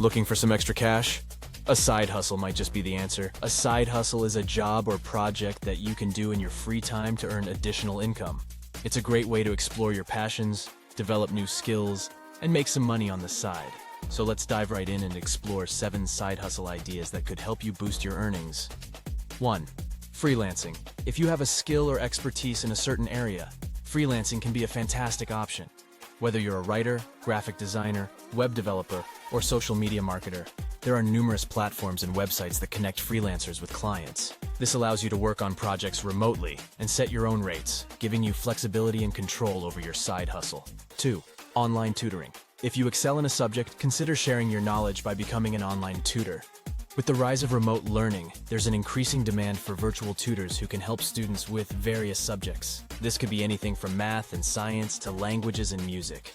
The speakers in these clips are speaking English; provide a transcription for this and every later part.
Looking for some extra cash? A side hustle might just be the answer. A side hustle is a job or project that you can do in your free time to earn additional income. It's a great way to explore your passions, develop new skills, and make some money on the side. So let's dive right in and explore 7 side hustle ideas that could help you boost your earnings. 1. Freelancing. If you have a skill or expertise in a certain area, freelancing can be a fantastic option. Whether you're a writer, graphic designer, web developer, or social media marketer, there are numerous platforms and websites that connect freelancers with clients. This allows you to work on projects remotely and set your own rates, giving you flexibility and control over your side hustle. 2. Online tutoring. If you excel in a subject, consider sharing your knowledge by becoming an online tutor. With the rise of remote learning, there's an increasing demand for virtual tutors who can help students with various subjects. This could be anything from math and science to languages and music.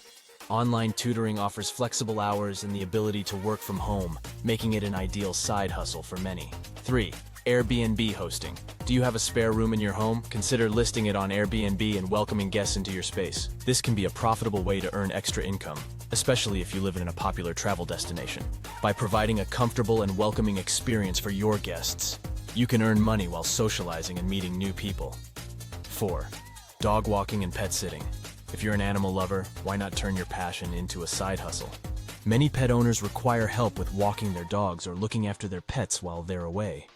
Online tutoring offers flexible hours and the ability to work from home, making it an ideal side hustle for many. 3. Airbnb hosting. Do you have a spare room in your home? Consider listing it on Airbnb and welcoming guests into your space. This can be a profitable way to earn extra income, especially if you live in a popular travel destination. By providing a comfortable and welcoming experience for your guests, you can earn money while socializing and meeting new people. 4. Dog walking and pet sitting. If you're an animal lover, why not turn your passion into a side hustle? Many pet owners require help with walking their dogs or looking after their pets while they're away.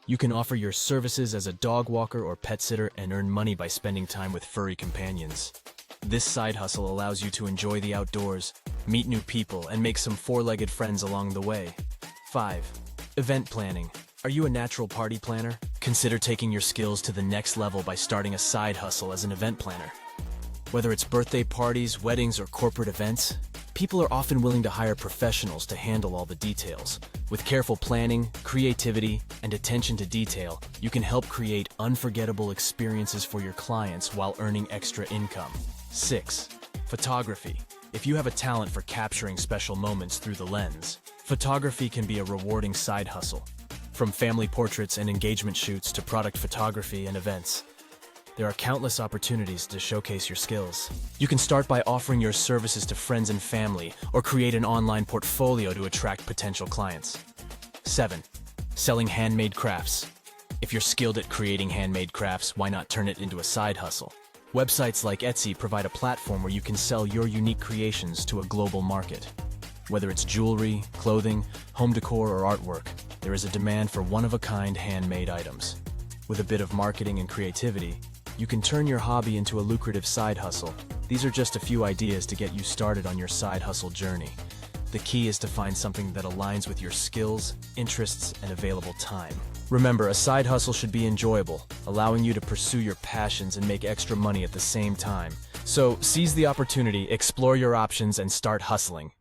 You can offer your services as a dog walker or pet sitter and earn money by spending time with furry companions. This side hustle allows you to enjoy the outdoors, meet new people, and make some four-legged friends along the way. 5. Event planning. Are you a natural party planner? Consider taking your skills to the next level by starting a side hustle as an event planner. Whether it's birthday parties, weddings, or corporate events, people are often willing to hire professionals to handle all the details. With careful planning, creativity, and attention to detail, you can help create unforgettable experiences for your clients while earning extra income. 6. Photography. If you have a talent for capturing special moments through the lens, photography can be a rewarding side hustle. From family portraits and engagement shoots to product photography and events, there are countless opportunities to showcase your skills. You can start by offering your services to friends and family, or create an online portfolio to attract potential clients. 7. Selling handmade crafts. If you're skilled at creating handmade crafts, why not turn it into a side hustle? Websites like Etsy provide a platform where you can sell your unique creations to a global market. Whether it's jewelry, clothing, home decor, or artwork, there is a demand for one-of-a-kind handmade items. With a bit of marketing and creativity, you can turn your hobby into a lucrative side hustle. These are just a few ideas to get you started on your side hustle journey. The key is to find something that aligns with your skills, interests, and available time. Remember, a side hustle should be enjoyable, allowing you to pursue your passions and make extra money at the same time. So, seize the opportunity, explore your options, and start hustling.